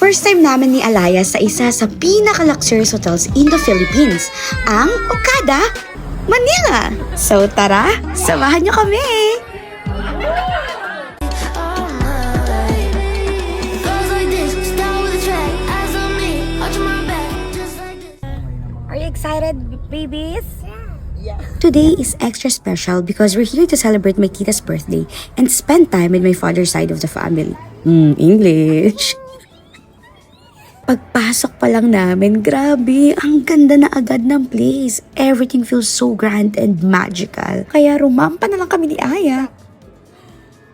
First time namin ni Alaya sa isa sa pinaka-luxurious hotels in the Philippines, ang Okada, Manila. So tara, samahan niyo kami! Are you excited, babies? Today is extra special because we're here to celebrate my tita's birthday and spend time with my father's side of the family. English. Pagpasok pa lang namin, grabe, ang ganda na agad ng place. Everything feels so grand and magical. Kaya rumampa na lang kami ni Aya.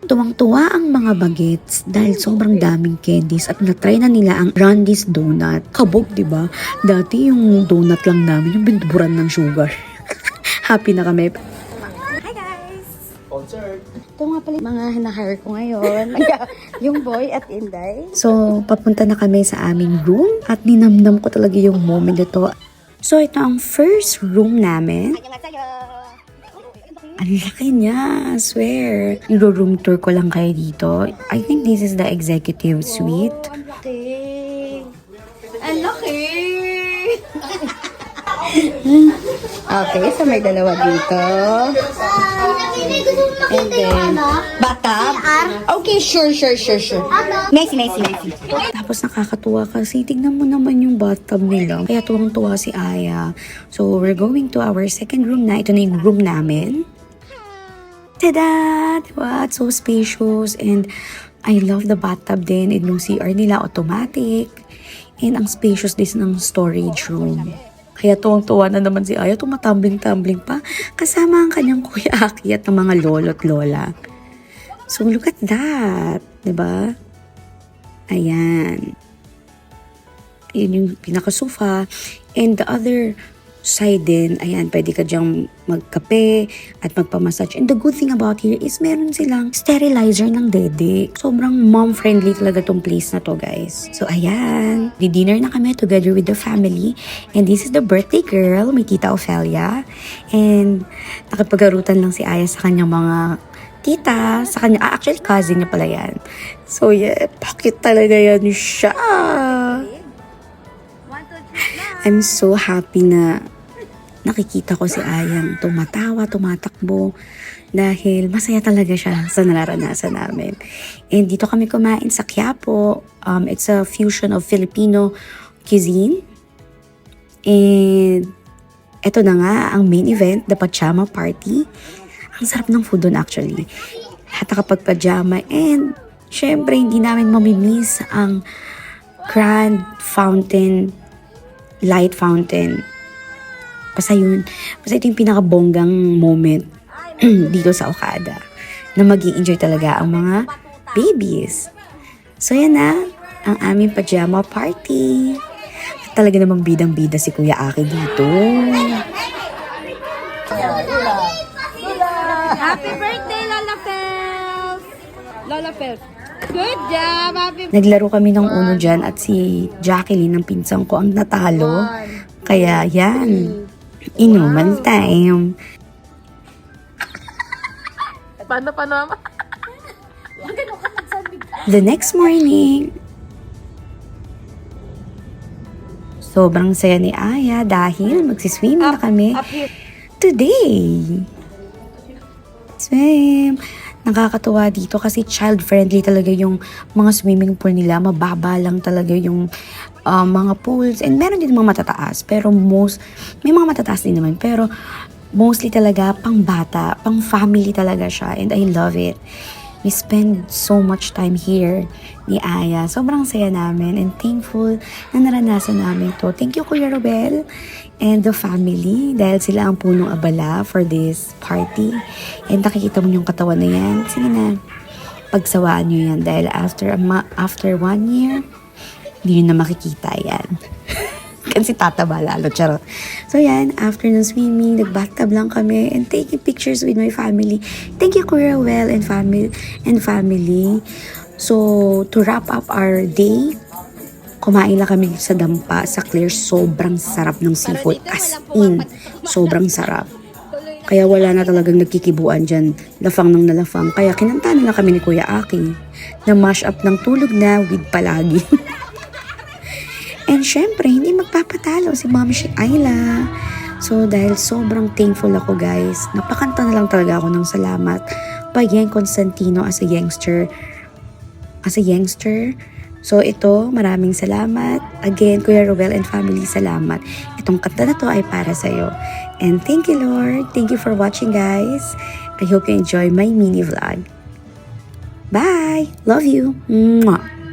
Tuwang-tuwa ang mga bagets dahil sobrang daming candies at natry na nila ang Randy's Donut. Kabog, diba? Dati yung donut lang namin, yung bintuburan ng sugar. Happy na kami. Hi guys! Concert! Ito nga pala mga hina-hire ko ngayon. Yung boy at Inday. So, papunta na kami sa aming room at ninamnam ko talaga yung moment ito. So, ito ang first room namin. Ang laki niya, I swear. Niro-room tour ko lang kayo dito. I think this is the executive suite. Ang laki! Ang laki! Okay, so may dalawa dito. And then, bathtub? Okay, sure. Nice. Tapos nakakatuwa kasi, tignan mo naman yung bathtub nila. Kaya tuwang-tuwa si Aya. So, we're going to our second room na. Ito na yung room namin. Tada! Diba? It's so spacious. And I love the bathtub din. And yung CR nila, automatic. And ang spacious din ng storage room. Kaya tuwang-tuwa na naman si Aya, tumatambling-tambling pa. Kasama ang kanyang kuya Aki at ng mga lolo't lola. So, look at that. Diba? Ayan. Ayan yung pinaka-sofa. And the other side din, ayan, pwede ka dyang magkape at magpamassage. And the good thing about here is meron silang sterilizer ng dede. Sobrang mom-friendly talaga tong place na to, guys. So, ayan. Di-dinner na kami together with the family. And this is the birthday girl, may tita Ophelia. And nakipagarutan lang si Aya sa kanyang mga tita, sa kanya, actually cousin niya pala yan. So, yeah, pocket talaga yan siya. I'm so happy na nakikita ko si Ayang tumatawa, tumatakbo dahil masaya talaga siya sa nararanasan namin. And dito kami kumain sa Quiapo. It's a fusion of Filipino cuisine. And eto na nga ang main event, the pajama party. Ang sarap ng food doon actually. Lahat nakapag-pajama and syempre hindi namin mamimiss ang grand fountain, light fountain. Basta ito yung pinakabonggang moment dito sa Okada na mag-i-enjoy talaga ang mga babies. So yan na, ang aming pajama party. At talaga namang bidang-bida si Kuya Aki dito. Happy birthday, Lola Pels! Lola Pels, good job! Naglaro kami ng uno dyan at si Jacqueline, ng pinsang ko, ang natalo. Kaya yan, inuman time. Paano? The next morning, sobrang saya ni Aya dahil magsiswim na kami today. Swim! Nakakatuwa dito kasi child-friendly talaga yung mga swimming pool nila. Mababa lang talaga yung mga pools. And meron din mga matataas. Pero may mga matataas din naman. Pero mostly talaga pang bata, pang family talaga siya. And I love it. We spend so much time here ni Aya. Sobrang saya namin and thankful na naranasan namin to. Thank you, Kuya Robel and the family dahil sila ang punong abala for this party. And nakikita mo yung katawan na yan. Sige na, pagsawaan nyo yan dahil after 1 year, hindi nyo na makikita yan. Kasi tataba lalo, charot. So yan, after ng swimming, nag-bathtub lang kami and taking pictures with my family. Thank you, Kuya Well and family. So, to wrap up our day, kumain lang kami sa dampa, sa Clear. Sobrang sarap ng seafood. As in, sobrang sarap. Kaya wala na talagang nagkikibuan dyan. Lafang ng nalafang. Kaya kinanta nila kami ni Kuya Aki na mash up ng tulog na with palagi. syempre, hindi magpapatalo si Mami Ayla. So, dahil sobrang thankful ako guys, napakanta na lang talaga ako ng salamat. Pagyan Constantino as a youngster. So, ito, maraming salamat. Again, Kuya Ruel and family, salamat. Itong kanta na to ay para sa'yo. And thank you, Lord. Thank you for watching, guys. I hope you enjoy my mini vlog. Bye! Love you! Mwah!